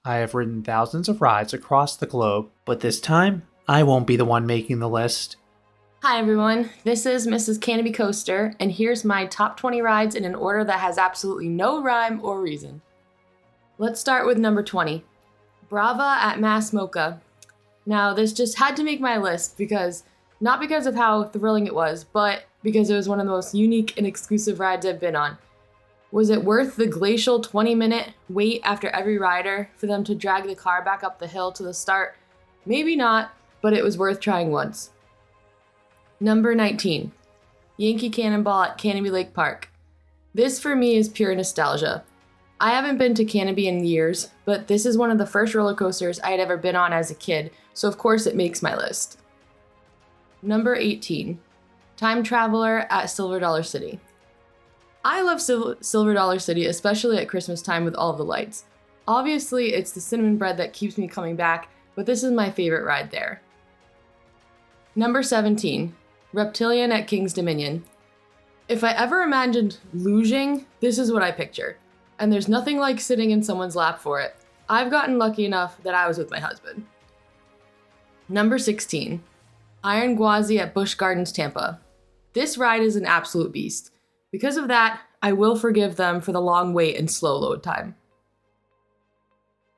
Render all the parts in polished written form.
I have ridden thousands of rides across the globe, but this time, I won't be the one making the list. Hi everyone, this is Mrs. Canopy Coaster, and here's my top 20 rides in an order that has absolutely no rhyme or reason. Let's start with number 20, Brava at Mass Mocha. Now, this just had to make my list not because of how thrilling it was, but because it was one of the most unique and exclusive rides I've been on. Was it worth the glacial 20-minute wait after every rider for them to drag the car back up the hill to the start? Maybe not, but it was worth trying once. Number 19, Yankee Cannonball at Canopy Lake Park. This for me is pure nostalgia. I haven't been to Canopy in years, but this is one of the first roller coasters I had ever been on as a kid, so of course it makes my list. Number 18, Time Traveler at Silver Dollar City. I love Silver Dollar City, especially at Christmas time with all of the lights. Obviously, it's the cinnamon bread that keeps me coming back, but this is my favorite ride there. Number 17, Reptilian at King's Dominion. If I ever imagined luging, this is what I picture. And there's nothing like sitting in someone's lap for it. I've gotten lucky enough that I was with my husband. Number 16, Iron Gwazi at Busch Gardens, Tampa. This ride is an absolute beast. Because of that, I will forgive them for the long wait and slow load time.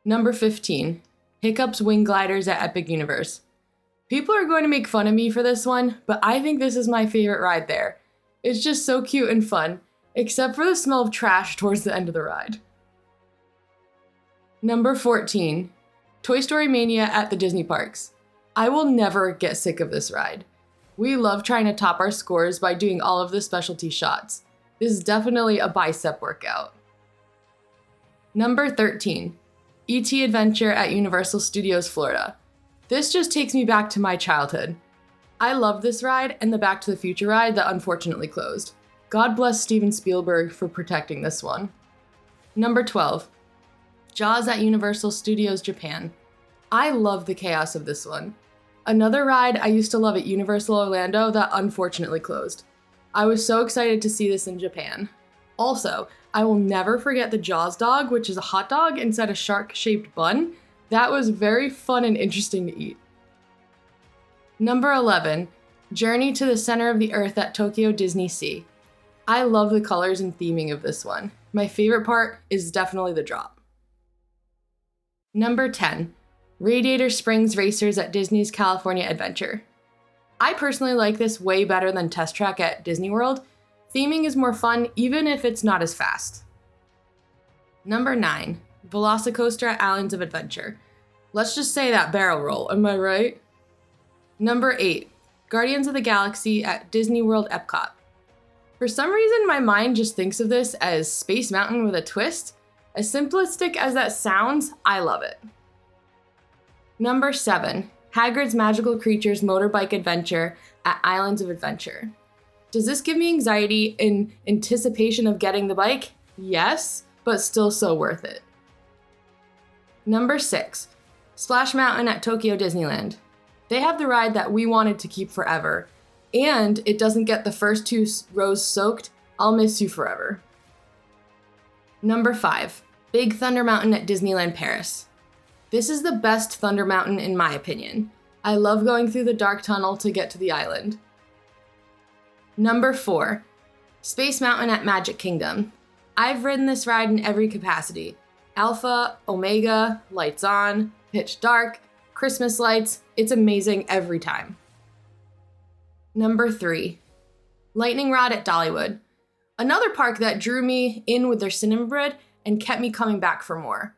Number 15, Hiccup's Wing Gliders at Epic Universe. People are going to make fun of me for this one, but I think this is my favorite ride there. It's just so cute and fun, except for the smell of trash towards the end of the ride. Number 14, Toy Story Mania at the Disney Parks. I will never get sick of this ride. We love trying to top our scores by doing all of the specialty shots. This is definitely a bicep workout. Number 13, E.T. Adventure at Universal Studios Florida. This just takes me back to my childhood. I love this ride and the Back to the Future ride that unfortunately closed. God bless Steven Spielberg for protecting this one. Number 12, Jaws at Universal Studios Japan. I love the chaos of this one. Another ride I used to love at Universal Orlando that unfortunately closed. I was so excited to see this in Japan. Also, I will never forget the Jaws dog, which is a hot dog inside a shark-shaped bun. That was very fun and interesting to eat. Number 11, Journey to the Center of the Earth at Tokyo Disney Sea. I love the colors and theming of this one. My favorite part is definitely the drop. Number 10, Radiator Springs Racers at Disney's California Adventure. I personally like this way better than Test Track at Disney World. Theming is more fun even if it's not as fast. Number 9, Velocicoaster at Islands of Adventure. Let's just say that barrel roll, am I right? Number 8, Guardians of the Galaxy at Disney World Epcot. For some reason, my mind just thinks of this as Space Mountain with a twist. As simplistic as that sounds, I love it. Number 7, Hagrid's Magical Creatures Motorbike Adventure at Islands of Adventure. Does this give me anxiety in anticipation of getting the bike? Yes, but still so worth it. Number 6, Splash Mountain at Tokyo Disneyland. They have the ride that we wanted to keep forever, and it doesn't get the first 2 rows soaked. I'll miss you forever. Number 5, Big Thunder Mountain at Disneyland Paris. This is the best Thunder Mountain in my opinion. I love going through the dark tunnel to get to the island. Number 4, Space Mountain at Magic Kingdom. I've ridden this ride in every capacity. Alpha, Omega, Lights On, Pitch Dark, Christmas lights. It's amazing every time. Number 3, Lightning Rod at Dollywood. Another park that drew me in with their cinnamon bread and kept me coming back for more.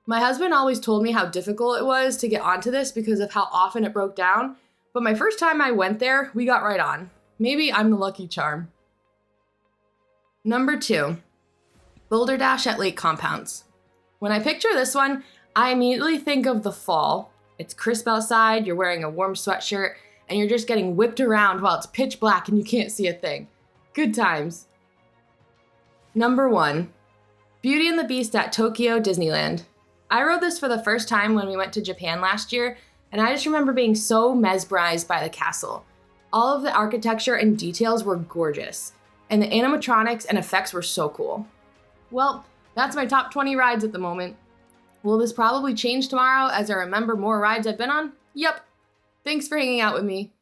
My husband always told me how difficult it was to get onto this because of how often it broke down, but my first time I went there, we got right on. Maybe I'm the lucky charm. Number 2, Boulder Dash at Lake Compounce. When I picture this one, I immediately think of the fall. It's crisp outside, you're wearing a warm sweatshirt, and you're just getting whipped around while it's pitch black and you can't see a thing. Good times. Number 1, Beauty and the Beast at Tokyo Disneyland. I rode this for the first time when we went to Japan last year, and I just remember being so mesmerized by the castle. All of the architecture and details were gorgeous, and the animatronics and effects were so cool. Well, that's my top 20 rides at the moment. Will this probably change tomorrow as I remember more rides I've been on? Yep. Thanks for hanging out with me.